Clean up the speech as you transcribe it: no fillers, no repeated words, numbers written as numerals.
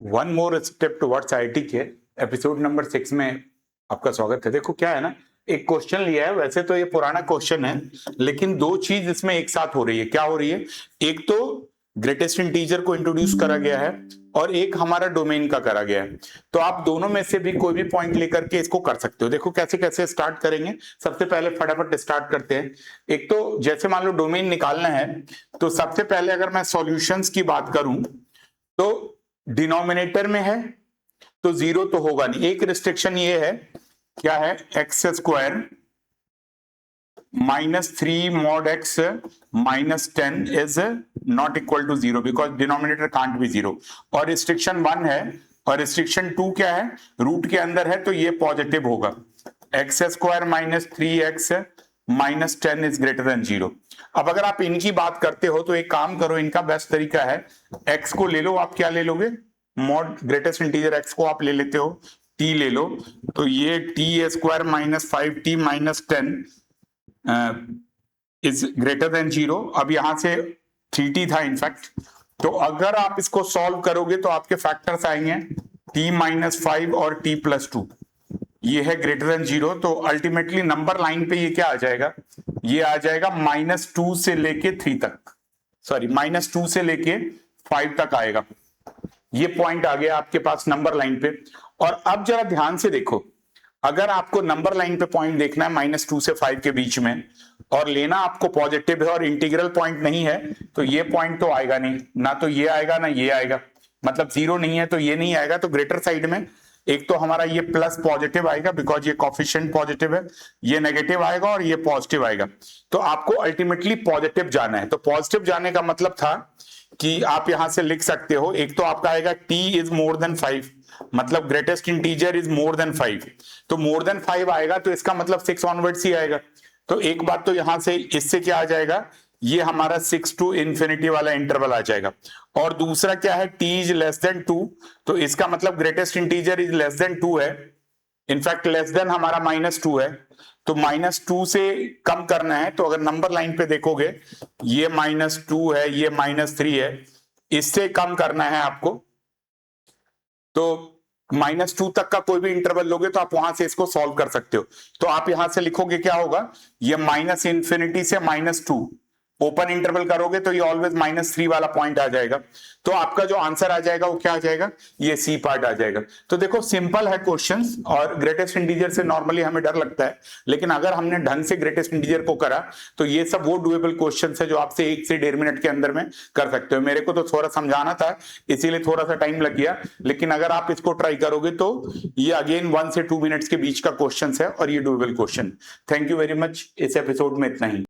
One more step towards IIT के episode number 6 में आपका स्वागत है। देखो क्या है ना, एक क्वेश्चन लिया है। वैसे तो ये पुराना क्वेश्चन है, लेकिन दो चीज इसमें एक साथ हो रही है। क्या हो रही है? एक तो ग्रेटेस्ट इंटीजर को इंट्रोड्यूस करा गया है और एक हमारा डोमेन का करा गया है। तो आप दोनों में से भी कोई भी पॉइंट लेकर के इसको कर सकते हो। देखो कैसे कैसे स्टार्ट करेंगे। सबसे पहले फटाफट स्टार्ट करते हैं। एक तो जैसे मान लो डोमेन निकालना है, तो सबसे पहले अगर मैं सॉल्यूशंस की बात करूं तो डिनोमिनेटर में है तो जीरो तो होगा नहीं। एक रिस्ट्रिक्शन ये है, क्या है? X square -3 mod x -10 is not equal to zero because denominator can't be zero. और रिस्ट्रिक्शन 1 है और रिस्ट्रिक्शन 2 क्या है? रूट के अंदर है तो ये पॉजिटिव होगा। X square -3x -10 is greater than zero. अब अगर आप इनकी बात करते हो तो एक काम करो, इनका बेस्ट तरीका है, x को ले लो। आप क्या ले लोगे? मॉड ग्रेटेस्ट इंटीजर x को आप ले लेते हो, t ले लो। तो ये t square -5t -10 is greater than zero. अब यहां से 3t था इनफैक्ट। तो अगर आप इसको सॉल्व करोगे तो आपके फैक्टर्स आएंगे t -5 और t +2। ये है ग्रेटर देन जीरो। तो अल्टीमेटली नंबर लाइन पे ये क्या आ जाएगा? ये आ जाएगा -2 से लेके 3 तक, सॉरी -2 से लेके 5 तक आएगा। ये पॉइंट आ गया आपके पास नंबर लाइन पे। और अब जरा ध्यान से देखो, अगर आपको नंबर लाइन पे पॉइंट देखना है -2 से 5 के बीच में और लेना आपको पॉजिटिव है और इंटीग्रल पॉइंट नहीं है, तो ये पॉइंट तो आएगा नहीं, ना तो ये आएगा ना ये आएगा। मतलब जीरो नहीं है तो ये नहीं आएगा। तो ग्रेटर साइड में एक तो हमारा ये प्लस पॉजिटिव आएगा बिकॉज ये कोफिशिएंट पॉजिटिव है, ये नेगेटिव आएगा और ये पॉजिटिव आएगा। तो आपको अल्टीमेटली पॉजिटिव जाना है। तो पॉजिटिव जाने का मतलब था कि आप यहां से लिख सकते हो, एक तो आपका आएगा t इज मोर देन 5, मतलब greatest integer is more than 5। तो मोर देन 5 आएगा तो इसका मतलब 6 ऑनवर्ड्स ही आएगा। तो एक बात तो यहां से इससे क्या आ जाएगा, ये हमारा 6 टू इंफिनिटी वाला इंटरवल आ जाएगा। और दूसरा क्या है, t इज लेस देन 2, तो इसका मतलब greatest integer is less than 2 है। इनफैक्ट लेस देन हमारा -2 है। तो -2 से कम करना है। तो अगर नंबर लाइन पे देखोगे, ये -2 है, ये -3 है, इससे कम करना है आपको। तो -2 तक का कोई भी इंटरवल लोगे तो आप वहां से इसको सॉल्व कर सकते हो। तो आप यहां से लिखोगे क्या होगा, ये -∞ से -2 ओपन इंटरवल करोगे तो ये ऑलवेज -3 वाला पॉइंट आ जाएगा। तो आपका जो आंसर आ जाएगा वो क्या आ जाएगा? ये सी पार्ट आ जाएगा। तो देखो सिंपल है क्वेश्चंस, और ग्रेटेस्ट इंटीजर से नॉर्मली हमें डर लगता है, लेकिन अगर हमने ढंग से ग्रेटेस्ट इंटीजर को करा तो ये सब वो डुएबल क्वेश्चंस है जो आपसे 1 से 1.5 मिनट के अंदर में कर सकते हो। मेरे को तो थोड़ा समझाना था इसीलिए थोड़ा सा टाइम लग गया, लेकिन अगर आप इसको ट्राई करोगे तो ये अगेन 1 से 2 मिनट्स के बीच का क्वेश्चन है और ये doable question. Thank you very much. इस एपिसोड में इतना ही।